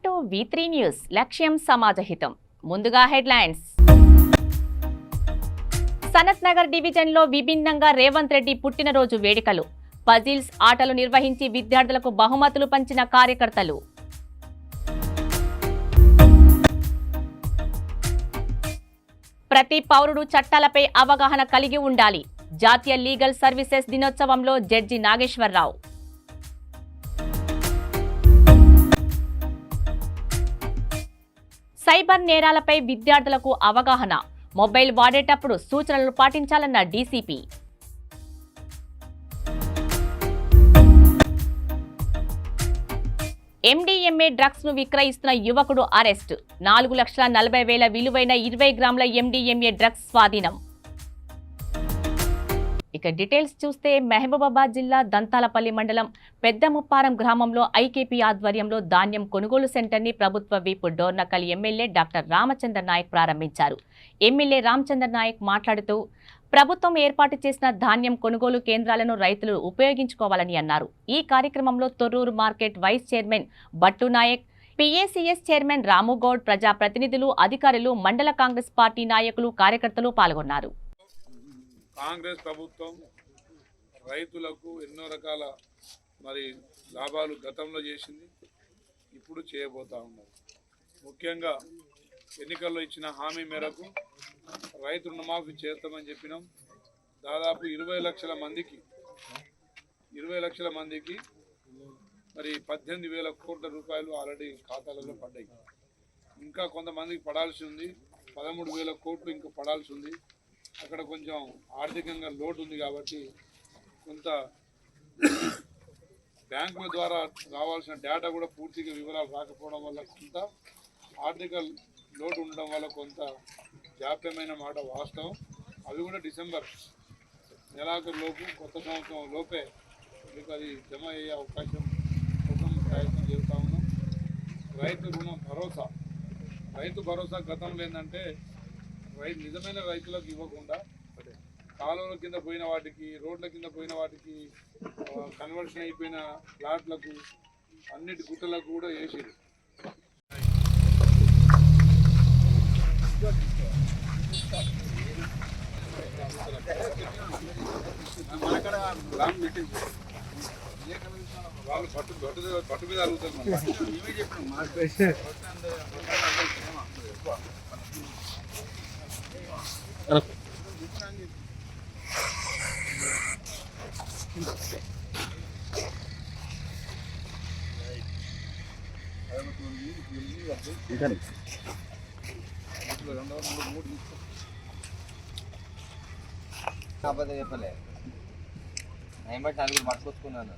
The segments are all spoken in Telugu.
Welcome to V3 news. లక్ష్యం సమాజహితం. ముందుగా హెడ్లైన్స్. సనత్ నగర్ డివిజన్లో విభిన్నంగా రేవంత్ రెడ్డి పుట్టినరోజు వేడుకలు. పజిల్స్ ఆటలు నిర్వహించి విద్యార్థులకు బహుమతులు పంచిన కార్యకర్తలు. ప్రతి పౌరుడు చట్టాలపై అవగాహన కలిగి ఉండాలి. జాతీయ లీగల్ సర్వీసెస్ దినోత్సవంలో జడ్జి నాగేశ్వరరావు. సైబర్ నేరాలపై విద్యార్థులకు అవగాహన. మొబైల్ వాడేటప్పుడు సూచనలు పాటించాలన్న డీసీపీ. ఎండీఎంఏ డ్రగ్స్ ను విక్రయిస్తున్న యువకుడు అరెస్ట్. 4,40,000 విలువైన 20 గ్రాముల ఎండీఎంఏ డ్రగ్స్ స్వాధీనం. ఇక డీటెయిల్స్ చూస్తే మహబూబాబాద్ జిల్లా దంతాలపల్లి మండలం పెద్దముప్పారం గ్రామంలో ఐకేపీ ఆధ్వర్యంలో ధాన్యం కొనుగోలు సెంటర్ని ప్రభుత్వ whip Dornakal MLA doctor Ramachandra Naik ప్రారంభించారు. ఎమ్మెల్యే రామచంద్ర నాయక్ మాట్లాడుతూ ప్రభుత్వం ఏర్పాటు చేసిన ధాన్యం కొనుగోలు కేంద్రాలను రైతులు ఉపయోగించుకోవాలని అన్నారు. ఈ కార్యక్రమంలో తొర్రూరు మార్కెట్ వైస్ చైర్మన్ బట్టు నాయక్, పీఏసీఎస్ చైర్మన్ రాముగౌడ్, ప్రజాప్రతినిధులు, అధికారులు, మండల కాంగ్రెస్ పార్టీ నాయకులు, కార్యకర్తలు పాల్గొన్నారు. కాంగ్రెస్ ప్రభుత్వం రైతులకు ఎన్నో రకాల లాభాలు గతంలో చేసింది, ఇప్పుడు చేయబోతా ఉన్నారు. ముఖ్యంగా ఎన్నికల్లో ఇచ్చిన హామీ మేరకు రైతు రుణమాఫీ చేస్తామని చెప్పినాం. దాదాపు 20 లక్షల మందికి 18,000 కోట్ల రూపాయలు ఆల్రెడీ ఖాతాలలో పడ్డాయి. ఇంకా కొంతమందికి పడాల్సి ఉంది. 13,000 కోట్లు ఇంకా పడాల్సి ఉంది. అక్కడ కొంచెం ఆర్థికంగా లోటు ఉంది కాబట్టి కొంత బ్యాంకుల ద్వారా రావాల్సిన డేటా కూడా పూర్తిగా వివరాలు రాకపోవడం వల్ల కొంత ఆర్థిక లోటు ఉండడం వల్ల కొంత జాప్యమైన మాట వాస్తవం. అవి కూడా డిసెంబర్ నెలాఖరు లోపు, కొత్త సంవత్సరం లోపే మీకు అది జమ అయ్యే అవకాశం కోసం ప్రయత్నం చేస్తూ ఉన్నాం. రైతు భరోసా గతంలో ఏంటంటే నిజమైన రైతులకు ఇవ్వకుండా కాలువల కింద పోయిన వాటికి, రోడ్ల కింద పోయిన వాటికి, కన్వర్షన్ అయిపోయిన ప్లాట్లకు, అన్నిటి గుట్టలకు కూడా వేసారు. వాళ్ళు పట్టు మీద అడుగుతారు. అబద్ధం చెప్పలే, నేను బట్టి నలుగురు పట్టుకొచ్చుకున్నాను.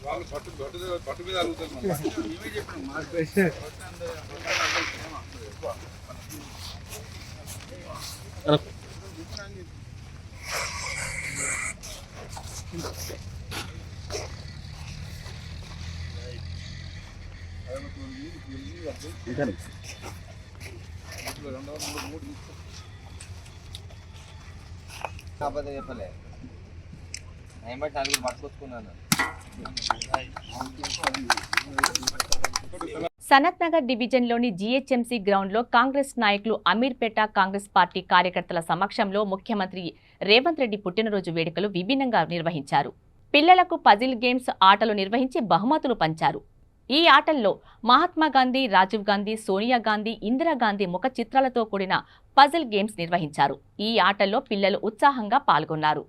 వాళ్ళు పట్టు మీద అడుగుతారు. అబద్ధం చెప్పలే, నేను బట్టి నలుగురు పట్టుకొచ్చుకున్నాను. సనత్ నగర్ డివిజన్లోని జీహెచ్ఎంసీ గ్రౌండ్లో కాంగ్రెస్ నాయకులు అమీర్పేట కాంగ్రెస్ పార్టీ కార్యకర్తల సమక్షంలో ముఖ్యమంత్రి రేవంత్ రెడ్డి పుట్టినరోజు వేడుకలు విభిన్నంగా నిర్వహించారు. పిల్లలకు పజిల్ గేమ్స్ ఆటలు నిర్వహించి బహుమతులు పంచారు. ఈ ఆటల్లో మహాత్మా గాంధీ, రాజీవ్ గాంధీ, సోనియా గాంధీ, ఇందిరాగాంధీ ముఖ చిత్రాలతో కూడిన పజిల్ గేమ్స్ నిర్వహించారు. ఈ ఆటల్లో పిల్లలు ఉత్సాహంగా పాల్గొన్నారు.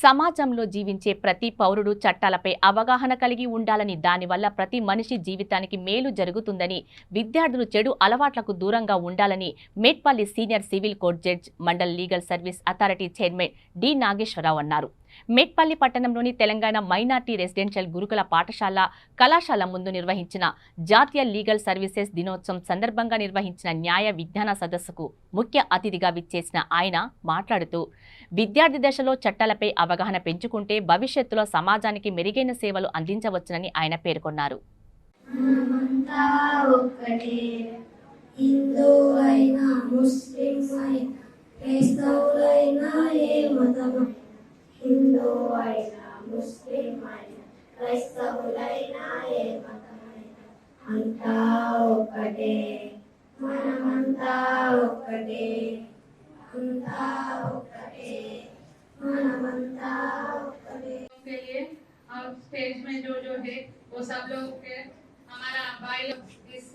సమాజంలో జీవించే ప్రతి పౌరుడు చట్టాలపై అవగాహన కలిగి ఉండాలని, దానివల్ల ప్రతి మనిషి జీవితానికి మేలు జరుగుతుందని, విద్యార్థులు చెడు అలవాట్లకు దూరంగా ఉండాలని Metpally senior civil court judge, mandal legal service authority chairman D Nageswara Rao అన్నారు. మేట్పల్లి పట్టణంలోని తెలంగాణ మైనార్టీ రెసిడెన్షియల్ గురుకుల పాఠశాల కళాశాల ముందు నిర్వహించిన జాతీయ లీగల్ సర్వీసెస్ దినోత్సవం సందర్భంగా నిర్వహించిన న్యాయ విజ్ఞాన సదస్సుకు ముఖ్య అతిథిగా విచ్చేసిన ఆయన మాట్లాడుతూ, విద్యార్థి దశలో చట్టాలపై అవగాహన పెంచుకుంటే భవిష్యత్తులో సమాజానికి మెరుగైన సేవలు అందించవచ్చునని ఆయన పేర్కొన్నారు. హిందూ అయినా ముస్లిం అయినా క్రైస్తవులైనా ఏ మతమైనా అంతా ఒక్కటే, మనమంతా ఒక్కటే, అంతా ఒక్కటే, మనమంతా ఒక్కటే. के लिए और स्टेज में जो है वो सब लोग के हमारा भाई इस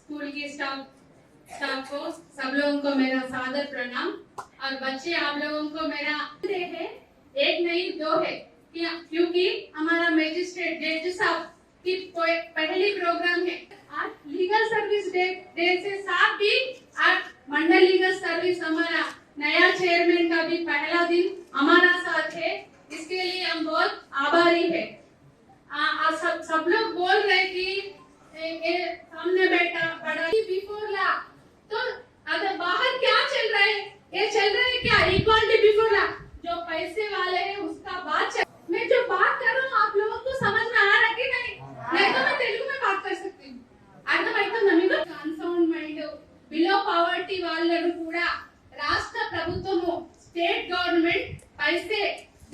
स्कूल की स्टाफ को सब लोगों को मेरा सादर प्रणाम। और बच्चे आप लोगों को मेरा है, एक नहीं दो है, क्योंकि हमारा मैजिस्ट्रेट जज साहब की पहली प्रोग्राम है। आज लीगल सर्विस डे से साथ भी आज मंडल लीगल सर्विस हमारा नया चेयरमैन का भी पहला दिन हमारा साथ है, इसके लिए हम बहुत आभारी है। सब लोग बोल रहे कि हमने बेटा बड़ा बिफोर ला, तो अगर बाहर क्या चल रहा है, ये चल रहा है क्या इक्वालिटी बिफोर ला, जो पैसे वाले हैं उसका बात चल। मैं जो बात कर रहा हूँ आप लोगों को समझ में आ रहा है कि नहीं? नहीं तो मैं तेलुगु में बात कर सकती हूँ। అర్థమైతుందా? కన్సౌన్మెంట్ బిలో పావర్టీ వాళ్ళను కూడా రాష్ట్ర ప్రభుత్వము స్టేట్ गवर्नमेंट पैसे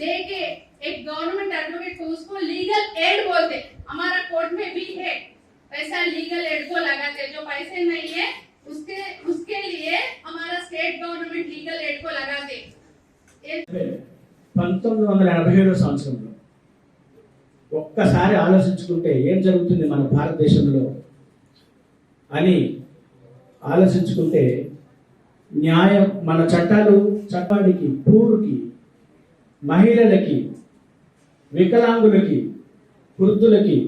देके एक गवर्नमेंट एडवोकेट को उसको लीगल एड बोलते, हमारा कोर्ट में भी है वैसा लीगल एड को लगाते, जो पैसे नहीं है उसके लिए हमारा स्टेट गवर्नमेंट लीगल एड को लगाते। 1987 సంవత్సరంలో ఒక్కసారి ఆలోచించుకుంటే ఏం జరుగుతుంది మన భారతదేశంలో అని ఆలోచించుకుంటే, న్యాయం మన చట్టాలు చట్టానికి, పూర్కి, మహిళలకి, వికలాంగులకి, వృద్ధులకి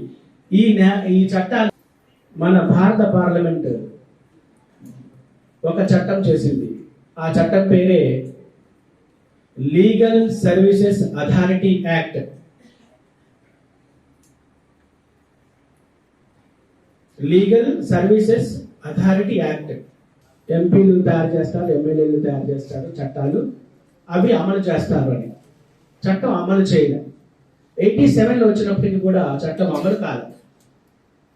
ఈ చట్టాలు మన భారత పార్లమెంట్ ఒక చట్టం చేసింది. ఆ చట్టం పేరే legal services authority act. Legal services authority act. ఎంపీలు తయారు చేస్తారు, ఎమ్మెల్యేలు తయారు చేస్తారు చట్టాలు, అవి అమలు చేస్తారు అని. చట్టం అమలు చేయలేదు. 87లో వచ్చినప్పటికీ కూడా చట్టం అమలు కాలేదు.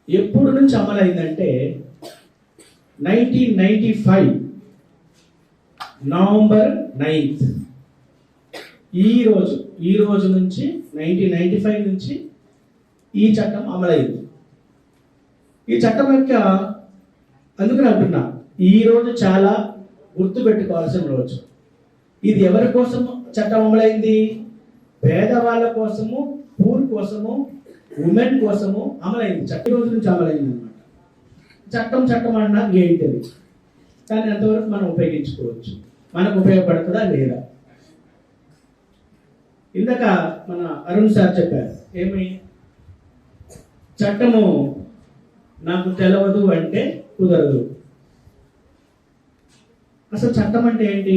ఎప్పుడు నుంచి అమలు అయిందంటే 1995 నవంబర్ 9th. ఈ రోజు నుంచి 1995 నుంచి ఈ చట్టం అమలైంది. ఈ చట్టం యొక్క అందుకని అంటున్నా, ఈ రోజు చాలా గుర్తుపెట్టుకోవాల్సిన రోజు. ఇది ఎవరి కోసం చట్టం అమలైంది? పేదవాళ్ళ కోసము, పూర్ కోసము, ఉమెన్ కోసము అమలైంది. ఈ రోజు నుంచి అమలైంది అనమాట. చట్టం అన్నా ఏంటిది, కానీ ఎంతవరకు మనం ఉపయోగించుకోవచ్చు, మనకు ఉపయోగపడుతుందా లేదా? ఇందాక మన అరుణ్ సార్ చెప్పారు, ఏమి చట్టము నాకు తెలవదు అంటే కుదరదు. అసలు చట్టం అంటే ఏంటి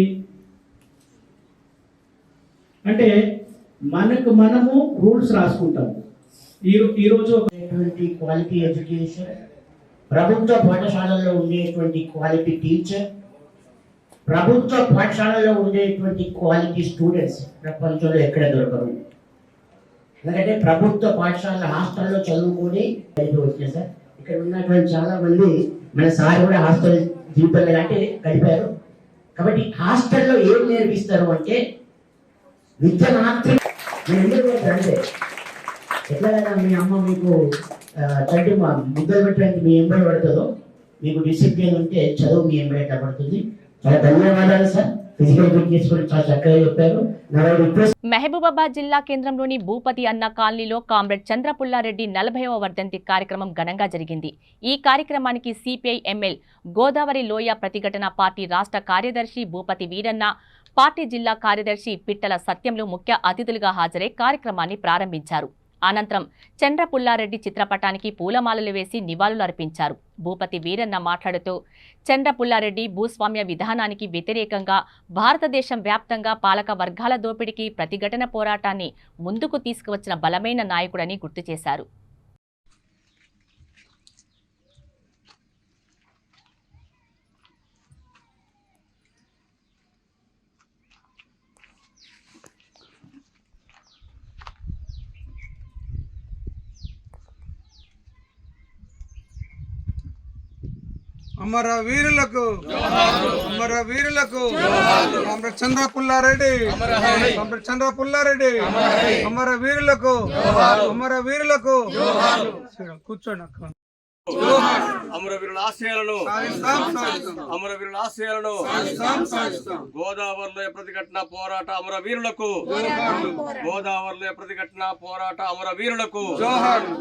అంటే, మనము రూల్స్ రాసుకుంటాము. ఈరోజు క్వాలిటీ ఎడ్యుకేషన్, ప్రభుత్వ పాఠశాలల్లో ఉండేటువంటి క్వాలిటీ టీచర్, ప్రభుత్వ పాఠశాలలో ఉండేటువంటి క్వాలిటీ స్టూడెంట్స్ ప్రపంచంలో ఎక్కడ దొరకరు. ఎందుకంటే ప్రభుత్వ పాఠశాల హాస్టల్లో చదువుకొని వచ్చారు సార్. ఇక్కడ ఉన్నటువంటి చాలా మంది మన సార్ కూడా హాస్టల్ జీవితంలో అంటే గడిపారు. కాబట్టి హాస్టల్లో ఏం నేర్పిస్తారు అంటే విద్య మాత్రం. మీరు ఎందుకు అంటే ఎట్లయినా మీ అమ్మ మీకు తండ్రి ముద్దలు పెట్టడానికి మీ ఎంబడి పడుతుందో, మీకు డిసిప్లిన్ ఉంటే చదువు మీ ఎంబడి ఎట్లా పడుతుంది. చాలా ధన్యవాదాలు సార్. ఫిజికల్ ఫిట్నెస్ గురించి చాలా చక్కగా చెప్పారు. మహబూబాబాద్ జిల్లా కేంద్రంలోని భూపతి అన్న కాలనీలో కామ్రేడ్ చంద్రపుల్లారెడ్డి 40వ వర్ధంతి కార్యక్రమం ఘనంగా జరిగింది. ఈ కార్యక్రమానికి సిపిఐ ఎంఎల్ గోదావరి లోయ ప్రతిఘటన పార్టీ రాష్ట్ర కార్యదర్శి భూపతి వీరన్న, పార్టీ జిల్లా కార్యదర్శి పిట్టల సత్యంలు ముఖ్య అతిథులుగా హాజరై కార్యక్రమాన్ని ప్రారంభించారు. అనంతరం చంద్రపుల్లారెడ్డి చిత్రపటానికి పూలమాలలు వేసి నివాళులర్పించారు. భూపతి వీరన్న మాట్లాడుతూ చంద్రపుల్లారెడ్డి భూస్వామ్య విధానానికి వ్యతిరేకంగా భారతదేశం వ్యాప్తంగా పాలక వర్గాల దోపిడీకి ప్రతిఘటన పోరాటాన్ని ముందుకు తీసుకువచ్చిన బలమైన నాయకుడని గుర్తు చేశారు. అమర వీరులకు అమర వీరులకు కామ్రేడ్ చంద్రపుల్లారెడ్డి కామ్రేడ్ చంద్రపుల్లారెడ్డి అమర వీరులకు అమర వీరులకు కూర్చోండి అక్క. అమరవీరుల ఆశయాలను అమరవీరుల ఆశయాలను గోదావరిలో ప్రతిఘటన పోరాట అమరవీరులకు గోదావరిలో ప్రతిఘటన పోరాట అమరవీరులకు జోహార్లు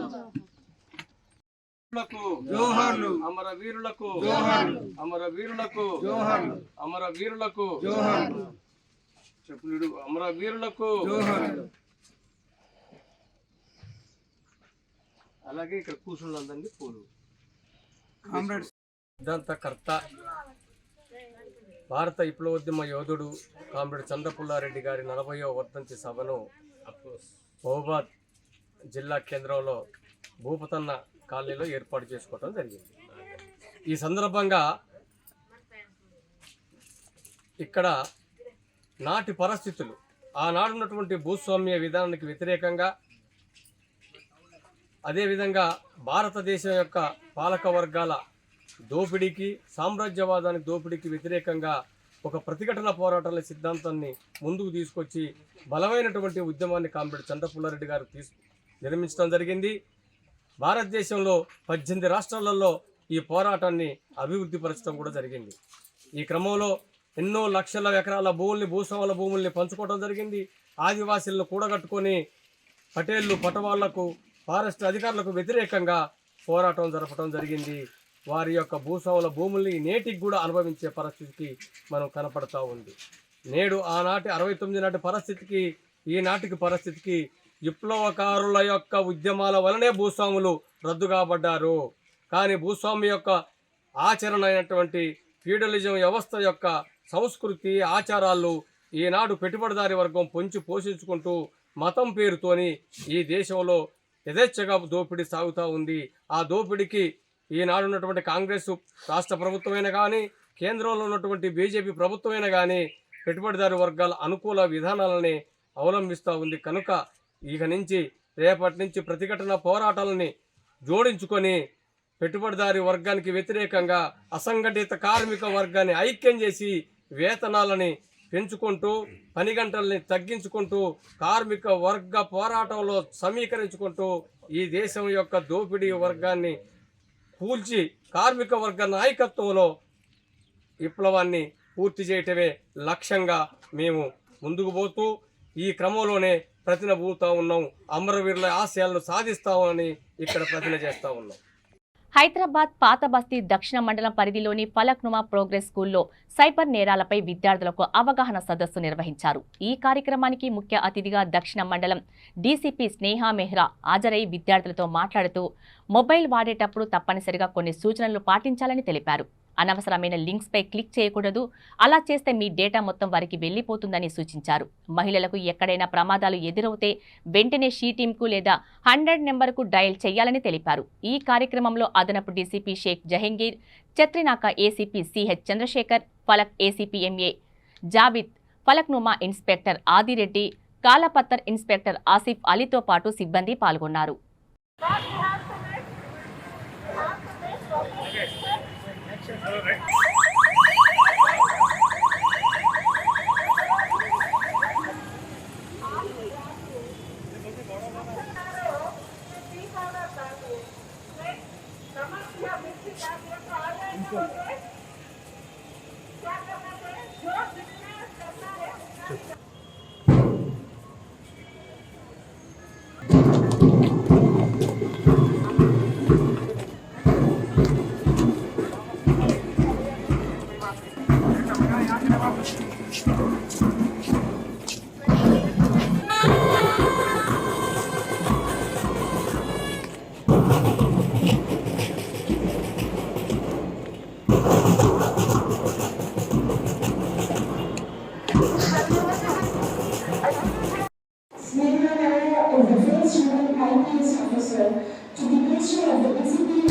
అమర వీరులకు జోహార్లు అమర వీరులకు జోహార్లు అమర వీరులకు జోహార్లు చెప్పులు అమర వీరులకు జోహార్లు. అలాగే ఇక్కడ కూర్చున్నదండి పూలు. కామ్రేడ్ సిద్ధాంతకర్త భారత విప్లవోద్యమ యోధుడు కామ్రేడ్ చంద్రపుల్లారెడ్డి గారి 40వ వర్ధంతి సభను మహబూబాద్ జిల్లా కేంద్రంలో భూపతన్న కాలనీలో ఏర్పాటు చేసుకోవడం జరిగింది. ఈ సందర్భంగా ఇక్కడ నాటి పరిస్థితులు, ఆనాడున్నటువంటి భూస్వామ్య విధానానికి వ్యతిరేకంగా, అదేవిధంగా భారతదేశం యొక్క పాలక వర్గాల దోపిడీకి, సామ్రాజ్యవాదానికి దోపిడీకి వ్యతిరేకంగా ఒక ప్రతిఘటన పోరాటాల సిద్ధాంతాన్ని ముందుకు తీసుకొచ్చి బలమైనటువంటి ఉద్యమాన్ని కామ్రేడ్ చంద్రపుల్లారెడ్డి గారు నిర్మించడం జరిగింది. భారతదేశంలో 18 రాష్ట్రాలలో ఈ పోరాటాన్ని అభివృద్ధి పరచడం కూడా జరిగింది. ఈ క్రమంలో ఎన్నో లక్షల ఎకరాల భూముల్ని, భూస్వాముల భూముల్ని పంచుకోవడం జరిగింది. ఆదివాసీలను కూడగట్టుకొని పటేళ్లు, పటవాళ్లకు, ఫారెస్ట్ అధికారులకు వ్యతిరేకంగా పోరాటం జరపడం జరిగింది. వారి యొక్క భూస్వాముల భూముల్ని నేటికి కూడా అనుభవించే పరిస్థితికి మనం కనపడతా ఉంది. నేడు ఆనాటి 69 నాటి పరిస్థితికి, ఈనాటికి పరిస్థితికి విప్లవకారుల యొక్క ఉద్యమాల వలనే భూస్వాములు రద్దు కాబడ్డారు. కానీ భూస్వామి యొక్క ఆచరణ అయినటువంటి ఫ్యూడలిజం వ్యవస్థ యొక్క సంస్కృతి, ఆచారాలు ఈనాడు పెట్టుబడిదారి వర్గం పొంచి పోషించుకుంటూ మతం పేరుతోని ఈ దేశంలో యథేచ్ఛగా దోపిడీ సాగుతూ ఉంది. ఆ దోపిడీకి ఈనాడు ఉన్నటువంటి కాంగ్రెస్ రాష్ట్ర ప్రభుత్వమైనా కానీ, కేంద్రంలో ఉన్నటువంటి బీజేపీ ప్రభుత్వమైనా కానీ పెట్టుబడిదారు వర్గాల అనుకూల విధానాలని అవలంబిస్తూ ఉంది. కనుక ఇక నుంచి రేపటి నుంచి ప్రతిఘటన పోరాటాలని జోడించుకొని పెట్టుబడిదారి వర్గానికి వ్యతిరేకంగా అసంఘటిత కార్మిక వర్గాన్ని ఐక్యం చేసి వేతనాలని పెంచుకుంటూ, పని గంటల్ని తగ్గించుకుంటూ, కార్మిక వర్గ పోరాటంలో సమీకరించుకుంటూ ఈ దేశం యొక్క దోపిడీ వర్గాన్ని కూల్చి కార్మిక వర్గ నాయకత్వంలో విప్లవాన్ని పూర్తి చేయటమే లక్ష్యంగా మేము ముందుకు పోతూ ఈ క్రమంలోనే ప్రతినబూతా ఉన్నాం. అమరవీరుల ఆశయాలను సాధిస్తామని ఇక్కడ ప్రతిన చేస్తూ ఉన్నాం. హైదరాబాద్ పాత బస్తీ దక్షిణ మండలం పరిధిలోని ఫలక్నుమా ప్రోగ్రెస్ స్కూల్లో సైబర్ నేరాలపై విద్యార్థులకు అవగాహన సదస్సు నిర్వహించారు. ఈ కార్యక్రమానికి ముఖ్య అతిథిగా దక్షిణ మండలం డీసీపీ స్నేహా మెహ్రా హాజరై విద్యార్థులతో మాట్లాడుతూ మొబైల్ వాడేటప్పుడు తప్పనిసరిగా కొన్ని సూచనలు పాటించాలని తెలిపారు. అనవసరమైన లింక్స్పై క్లిక్ చేయకూడదు, అలా చేస్తే మీ డేటా మొత్తం వారికి వెళ్లిపోతుందని సూచించారు. మహిళలకు ఎక్కడైనా ప్రమాదాలు ఎదురవుతే వెంటనే షీ టీంకు లేదా 100 నెంబర్కు డయల్ చేయాలని తెలిపారు. ఈ కార్యక్రమంలో అదనపు DCP Sheikh Jahangir, Chatrinaka ACP CH Chandrashekar, Falak ACP MA Javid, Falaknuma inspector Adireddy, Kalapathar inspector Asif అలీతో పాటు సిబ్బంది పాల్గొన్నారు. Sneha Naraya is the first woman IPS officer to be Minister of the Discipline.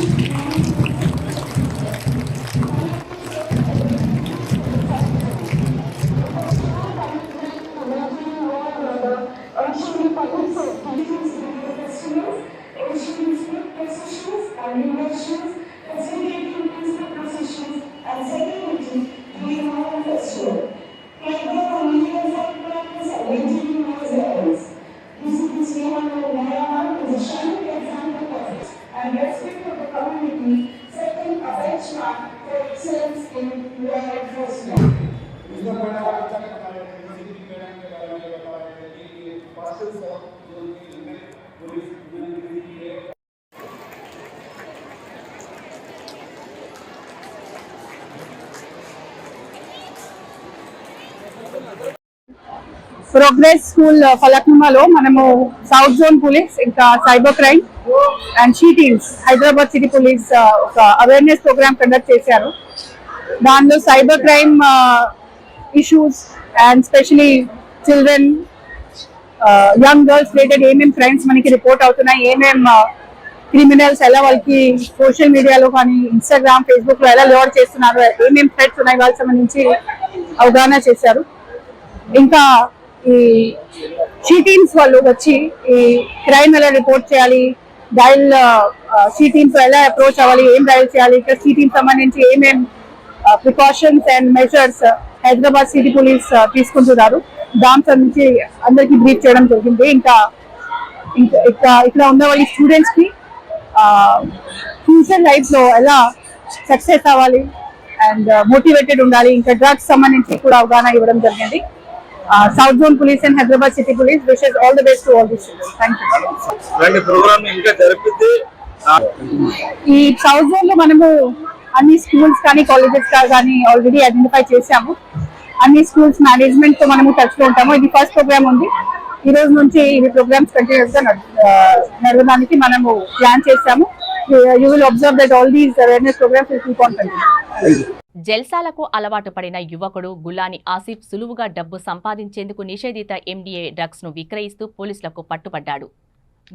And respect for the community, setting a benchmark for excellence in law enforcement. Progress school ఫలక్నుమాలో మనము సౌత్ జోన్ పోలీస్ ఇంకా cyber crime and she teams Hyderabad city police ఒక అవేర్నెస్ ప్రోగ్రామ్ కండక్ట్ చేశారు. దానిలో cyber crime issues and specially children young girls related ఏమేమి క్రైమ్స్ మనకి రిపోర్ట్ అవుతున్నాయి, క్రిమినల్స్ ఎలా వాళ్ళకి సోషల్ మీడియాలో కానీ ఇన్స్టాగ్రామ్ ఫేస్బుక్ లో ఎలా లోడ్ చేస్తున్నారు, ఏమేమి థ్రెట్స్ ఉన్నాయి వాళ్ళకి సంబంధించి అవగాహన చేశారు. ఇంకా ఈ షీ టీమ్స్ వాళ్ళు వచ్చి ఈ క్రైమ్ ఎలా రిపోర్ట్ చేయాలి, డైల్ షీ టీమ్స్ ఎలా అప్రోచ్ అవ్వాలి, ఏం డైల్ చేయాలి, ఇక్కడ షీ టీమ్ సంబంధించి ఏమేం precautions and measures Hyderabad city police తీసుకుంటున్నారు దాని సంబంధించి అందరికి బ్రీఫ్ చేయడం జరిగింది. ఇంకా ఇక్కడ ఉన్న వాళ్ళ స్టూడెంట్స్ కి ఫ్యూచర్ లైఫ్ లో ఎలా సక్సెస్ అవ్వాలి అండ్ మోటివేటెడ్ ఉండాలి, ఇంకా డ్రగ్స్ సంబంధించి కూడా అవగాహన ఇవ్వడం జరిగింది. South Zone Police and Hyderabad City Police wishes all the best to all the students. Thank you. Programme ఇంకా జరిపితే ఈ సౌత్ జోన్ లో మనము అన్ని స్కూల్స్ కానీ కాలేజెస్ కానీ ఆల్రెడీ ఐడెంటిఫై చేశాము. అన్ని స్కూల్స్ మేనేజ్మెంట్ తో మనము టచ్ లో ఉంటాము. ఇది ఫస్ట్ ప్రోగ్రామ్ ఉంది. ఈ రోజు నుంచి ఇవి ప్రోగ్రామ్స్ కంటిన్యూస్ గా నడవడానికి మనము ప్లాన్ చేశాము. You will observe that all these awareness programs will keep on continuing. జల్సాలకు అలవాటు పడిన యువకుడు గులాని ఆసిఫ్ సులువుగా డబ్బు సంపాదించేందుకు నిషేధిత ఎండిఏ డ్రగ్స్ ను విక్రయిస్తూ పోలీసులకు పట్టుబడ్డాడు.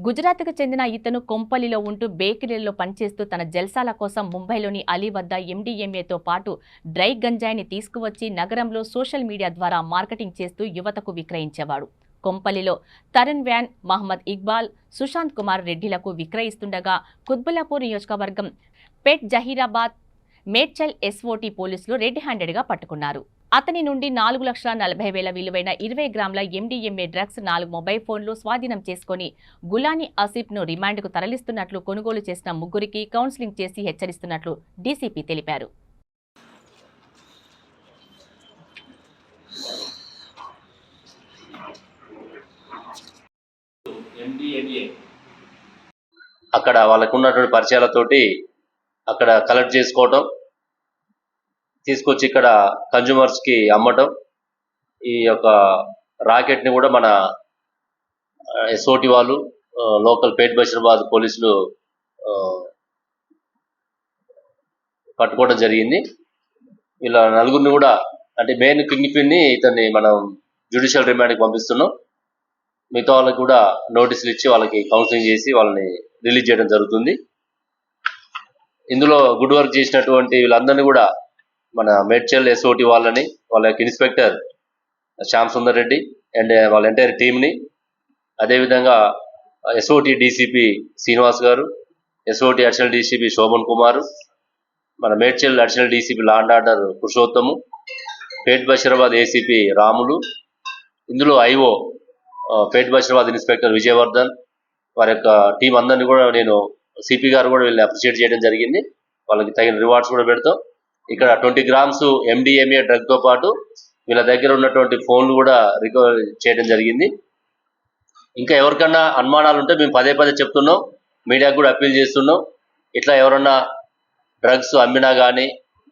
గుజరాత్కు చెందిన ఇతను కొంపల్లిలో ఉంటూ బేకరీలో పనిచేస్తూ తన జల్సాల కోసం ముంబైలోని అలీ వద్ద ఎండిఎంఏతో పాటు డ్రై గంజాయిని తీసుకువచ్చి నగరంలో సోషల్ మీడియా ద్వారా మార్కెటింగ్ చేస్తూ యువతకు విక్రయించేవాడు. కొంపల్లిలో తరుణ్ వ్యాన్, మహమ్మద్ ఇక్బాల్, సుశాంత్ కుమార్ రెడ్డిలకు విక్రయిస్తుండగా కుత్బుల్లాపూర్ నియోజకవర్గం పెట్ జహీరాబాద్ మేడ్చల్ ఎస్ఓటీ పోలీసులు రెడ్ హ్యాండెడ్గా పట్టుకున్నారు. అతని నుండి 4,40,000 విలువైన 20 గ్రాముల ఎండిఎంఏ డ్రగ్స్, 4 మొబైల్ ఫోన్లు స్వాధీనం చేసుకుని గులాని ఆసిఫ్ను రిమాండ్కు తరలిస్తున్నట్లు కొనుగోలు చేసిన ముగ్గురికి కౌన్సిలింగ్ చేసి హెచ్చరిస్తున్నట్లు డీసీపీ తెలిపారు. అక్కడ వాళ్ళకు ఉన్నటువంటి పరిచయాలతోటి అక్కడ కలెక్ట్ చేసుకోవటం, తీసుకొచ్చి ఇక్కడ కన్జ్యూమర్స్కి అమ్మటం. ఈ యొక్క రాకెట్ని కూడా మన ఎస్ఓటి వాళ్ళు, లోకల్ పేట్ బషీరాబాద్ పోలీసులు పట్టుకోవడం జరిగింది. ఇలా నలుగురిని కూడా, అంటే మెయిన్ కింగ్ పిన్ని ఇతన్ని మనం జ్యుడిషియల్ రిమాండ్కి పంపిస్తున్నాం. మిగతా వాళ్ళకి కూడా నోటీసులు ఇచ్చి వాళ్ళకి కౌన్సిలింగ్ చేసి వాళ్ళని రిలీజ్ చేయడం జరుగుతుంది. ఇందులో గుడ్ వర్క్ చేసినటువంటి వీళ్ళందరినీ కూడా మన మేడ్చల్ ఎస్ఓటి వాళ్ళని, వాళ్ళ యొక్క ఇన్స్పెక్టర్ శ్యామ్ సుందర్ రెడ్డి అండ్ వాళ్ళ ఎంటైర్ టీంని, అదేవిధంగా ఎస్ఓటి డీసీపీ శ్రీనివాస్ గారు, SOT additional DCP Shobhan Kumar, మన Medchal additional DCP law and order Purushottam, Pet Basheerabad ACP Ramulu, ఇందులో ఐఓ పేట్ బషీరాబాద్ ఇన్స్పెక్టర్ విజయవర్ధన్, వారి యొక్క టీం అందరినీ కూడా నేను సిపి గారు కూడా వీళ్ళని అప్రిషియేట్ చేయడం జరిగింది. వాళ్ళకి తగిన రివార్డ్స్ కూడా పెడతాం. ఇక్కడ 20 గ్రామ్స్ ఎండిఎంఏ డ్రగ్తో పాటు వీళ్ళ దగ్గర ఉన్నటువంటి ఫోన్లు కూడా రికవర్ చేయడం జరిగింది. ఇంకా ఎవరికన్నా అనుమానాలు ఉంటే మేము పదే చెప్తున్నాం, మీడియాకు కూడా అప్పీల్ చేస్తున్నాం. ఇట్లా ఎవరన్నా డ్రగ్స్ అమ్మినా కానీ,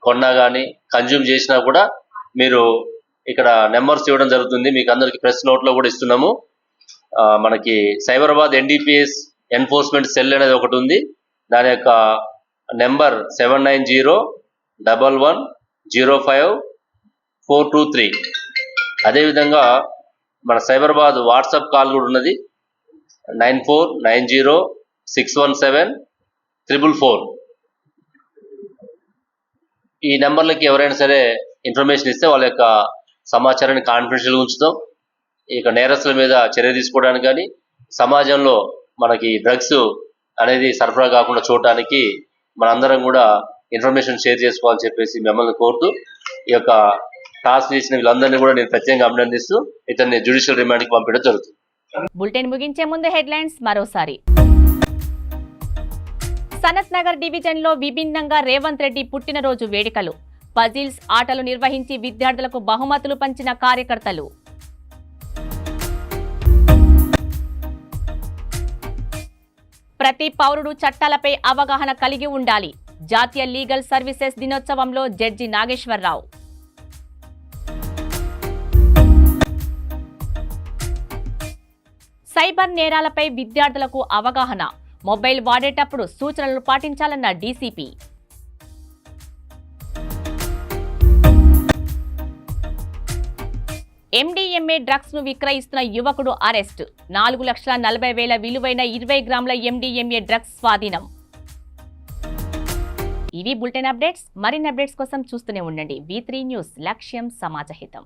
కొన్నా కానీ, కన్జ్యూమ్ చేసినా కూడా మీరు ఇక్కడ నెంబర్స్ ఇవ్వడం జరుగుతుంది. మీకు అందరికి ప్రెస్ నోట్లో కూడా ఇస్తున్నాము. మనకి సైబరాబాద్ ఎన్డీపీఎస్ ఎన్ఫోర్స్మెంట్ సెల్ అనేది ఒకటి ఉంది. దాని యొక్క నెంబర్ 7901105423. అదేవిధంగా మన సైబరాబాద్ వాట్సాప్ కాల్ కూడా ఉన్నది 9490617444. ఈ నెంబర్లకి ఎవరైనా సరే ఇన్ఫర్మేషన్ ఇస్తే వాళ్ళ యొక్క సమాచారాన్ని కాన్ఫిడెన్షియల్గా ఉంచుతాం. ఇక నేరస్తుల మీద చర్య తీసుకోవడానికి కానీ సమాజంలో మనకి డ్రగ్స్ అనేది సరఫరా కాకుండా చూడటానికి మనందరం కూడా ఇన్ఫర్మేషన్ షేర్ చేసుకోవాలని చెప్పేసి మిమ్మల్ని కోరుతూ ఈ యొక్క టాస్క్ చేసిన వీళ్ళందరినీ కూడా నేను ప్రత్యేకంగా అభినందిస్తూ ఇతన్ని జ్యుడిషియల్ రిమాండ్కి పంపించడం జరుగుతుంది. బులెటిన్ ముగించే ముందు హెడ్లైన్స్ మరోసారి. సనత్ నగర్ డివిజన్లో విభిన్నంగా రేవంత్ రెడ్డి పుట్టినరోజు వేడుకలు. పజిల్స్ ఆటలు నిర్వహించి విద్యార్థులకు బహుమతులు పంచిన కార్యకర్తలు. ప్రతి పౌరుడు చట్టాలపై అవగాహన కలిగి ఉండాలి. జాతీయ లీగల్ సర్వీసెస్ దినోత్సవంలో జడ్జి నాగేశ్వరరావు. సైబర్ నేరాలపై విద్యార్థులకు అవగాహన. మొబైల్ వాడేటప్పుడు సూచనలు పాటించాలన్న డీసీపీ. ఎండీఎంఏ డ్రగ్స్ ను విక్రయిస్తున్న యువకుడు అరెస్ట్. 4,40,000 విలువైన 20 గ్రాముల ఎండీఎంఏ డ్రగ్స్ స్వాధీనం. ఇవి బులెటిన్ అప్డేట్స్. మరిన్ని అప్డేట్స్ కోసం చూస్తూనే ఉండండి V3 న్యూస్. లక్ష్యం సమాజహితం.